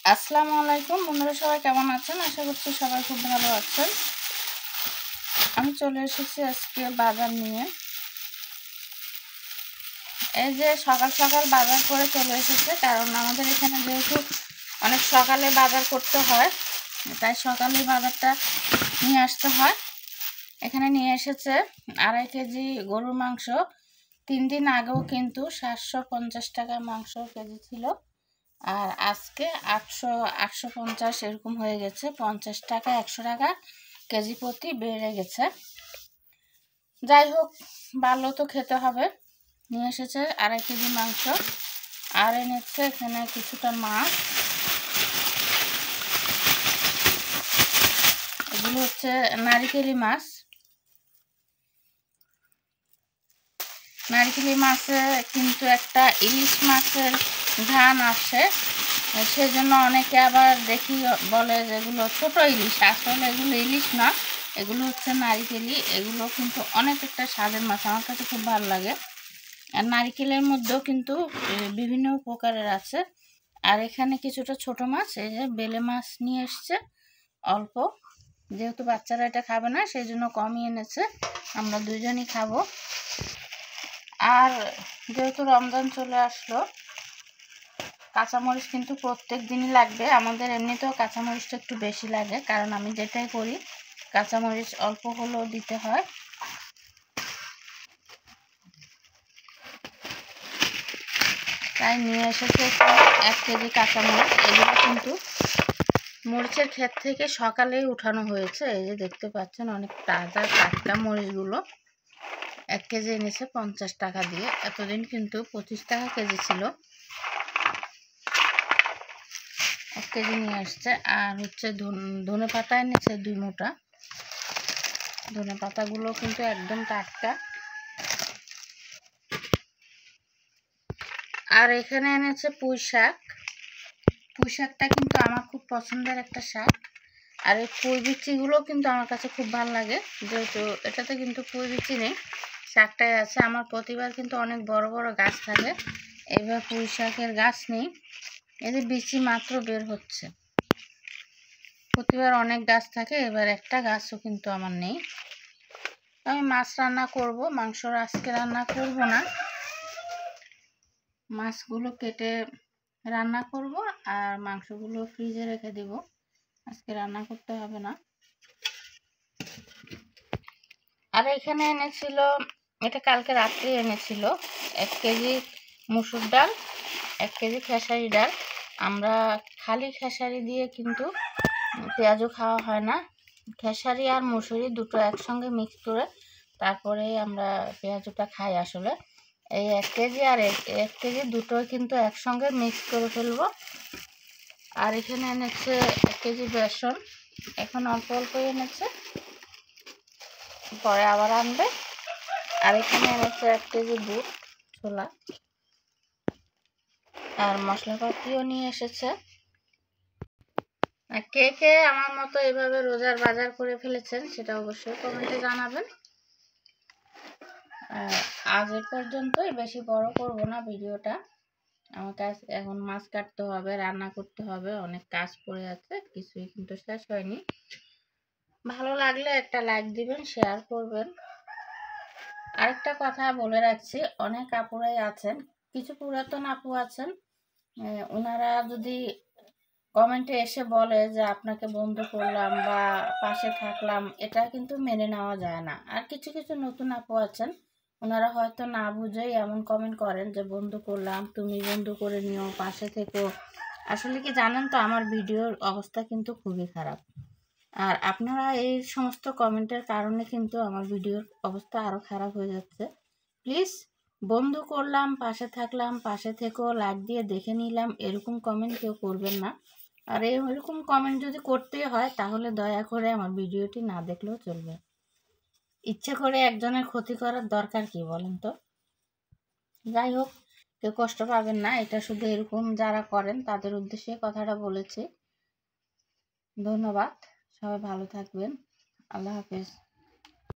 আসসালামু আলাইকুম বন্ধুরা, সবাই কেমন আছেন? আশা করছি সবাই খুব ভালো আছেন। আমি চলে এসেছি আজকে বাজার নিয়ে। এই যে সকাল সকাল বাজার করে চলে এসেছে, কারণ আমাদের এখানে যেহেতু অনেক সকালে বাজার করতে হয়, তাই সকালে বাজারটা নিয়ে আসতে হয়। এখানে নিয়ে এসেছে 2.5 কেজি গরুর মাংস। 3 দিন আগেও কিন্তু 750 টাকা মাংস কেজি ছিল, আর আজকে 850 এরকম হয়ে গেছে। 50 টাকা 100 টাকা কেজি প্রতি বেড়ে গেছে। যাই হোক, ভালো তো খেতে হবে। নিয়ে এসেছে 2.5 কেজি মাংস, আর এনেছে এখানে কিছুটা মাছ। এগুলো হচ্ছে নারিকেলি মাছ। নারিকেলি মাছে কিন্তু একটা ইলিশ মাছের ঘ্রাণ আসে, সেজন্য অনেকে আবার দেখি বলে যে এগুলো ছোট ইলিশ। আসলে এগুলো ইলিশ না, এগুলো হচ্ছে নারিকেলি। এগুলো কিন্তু অনেক একটা স্বাদের মাছ, আমার কাছে খুব ভালো লাগে। আর নারিকেলের মধ্যেও কিন্তু বিভিন্ন প্রকারের আছে। আর এখানে কিছুটা ছোট মাছ, এই যে বেলে মাছ নিয়ে এসছে অল্প, যেহেতু বাচ্চারা এটা খাবে না সেই জন্য কমই এনেছে, আমরা দুজনই খাবো। আর যেহেতু রমজান চলে আসলো, কাঁচামরিচ কিন্তু প্রত্যেক দিনই লাগবে আমাদের। এমনিতেও কাঁচামরিচটা একটু বেশি লাগে, কারণ আমি যেটাই করি কাঁচামরিচ অল্প হলেও দিতে হয়। তাই নিয়ে এসেছে 1 কেজি কাঁচামরিচ। এগুলো কিন্তু মরিচের ক্ষেত থেকে সকালেই উঠানো হয়েছে। এই যে দেখতে পাচ্ছেন অনেক তাজা টাটকা মরিচগুলো। 1 কেজি এনেছে 50 টাকা দিয়ে। এতদিন কিন্তু 25 টাকা কেজি ছিল। 1 কেজি নিয়ে আসছে। আর হচ্ছে ধনে পাতা এনেছে 2 মুঠা। ধনে পাতাগুলো কিন্তু একদম টাটকা। আর এখানে এনেছে পুঁই শাক। পুঁই শাকটা কিন্তু আমার খুব পছন্দের একটা শাক। আর এই পুঁই বিচিগুলো কিন্তু আমার কাছে খুব ভালো লাগে, যেহেতু এটাতে কিন্তু পুঁই বিচি নেই, শাকটাই আছে। আমার প্রতিবার কিন্তু অনেক বড় বড় গাছ থাকে, এবার পুঁই শাকের গাছ নেই। এদের বিচি মাত্র বের হচ্ছে। প্রতিবার অনেক গাছ থাকে, এবার একটা গাছও কিন্তু আমার নেই। আমি মাছ রান্না করব, মাংস আজকে রান্না করব না। মাছগুলো কেটে রান্না করব, আর মাংসগুলো ফ্রিজে রেখে দেব, আজকে রান্না করতে হবে না। আর এখানে এনেছিল, এটা কালকে রাত্রে এনেছিল, 1 কেজি মুসুর ডাল, 1 কেজি খেসারি ডাল। আমরা খালি খেসারি দিয়ে কিন্তু পেঁয়াজও খাওয়া হয় না, খেসারি আর মুসুরি দুটো একসঙ্গে মিক্স করে তারপরে আমরা পেঁয়াজটা খাই আসলে। এই 1 কেজি আর 1 কেজি দুটোই কিন্তু একসঙ্গে মিক্স করে ফেলবো। আর এখানে এনেছে 1 কেজি বেসন, এখন অল্প অল্প এনেছে, পরে আবার আনবে। আর এখানে এনেছে 1 কেজি বুট ছোলা, আর মশলাপাতিও নিয়ে এসেছে। আর কে কে আমার মতো এভাবে রোজার বাজার করে ফেলেছেন সেটা অবশ্যই কমেন্টে জানাবেন। আজ এ পর্যন্তই, বেশি বড় করব না ভিডিওটা। আমার কাজ এখন মাছ কাটতে হবে, রান্না করতে হবে, অনেক কাজ পড়ে আছে, কিছুই কিন্তু শেষ হয়নি। ভালো লাগলে একটা লাইক দিবেন, শেয়ার করবেন। আরেকটা কথা বলে রাখছি, অনেক আপুরাই আছেন, কিছু পুরাতন আপু আছেন, ওনারা যদি কমেন্টে এসে বলে যে আপনাকে বন্ধু করলাম বা পাশে থাকলাম, এটা কিন্তু মেনে নেওয়া যায় না। আর কিছু কিছু নতুন আপু আছেন, ওনারা হয়তো না বুঝেই এমন কমেন্ট করেন যে বন্ধু করলাম, তুমি বন্ধু করে নিও, পাশে থেকো। আসলে কি জানেন তো, আমার ভিডিওর অবস্থা কিন্তু খুবই খারাপ, আর আপনারা এই সমস্ত কমেন্টের কারণে কিন্তু আমার ভিডিওর অবস্থা আরও খারাপ হয়ে যাচ্ছে। প্লিজ, বন্ধু করলাম, পাশে থাকলাম, পাশে থেকেও লাইক দিয়ে দেখে নিলাম, এরকম কমেন্ট কেউ করবেন না। আর এরকম কমেন্ট যদি করতেই হয় তাহলে দয়া করে আমার ভিডিওটি না দেখলেও চলবে। ইচ্ছে করে একজনের ক্ষতি করার দরকার কি বলেন তো? যাই হোক, কেউ কষ্ট পাবেন না, এটা শুধু এরকম যারা করেন তাদের উদ্দেশ্যে কথাটা বলেছি। ধন্যবাদ, সবাই ভালো থাকবেন। আল্লাহ হাফেজ।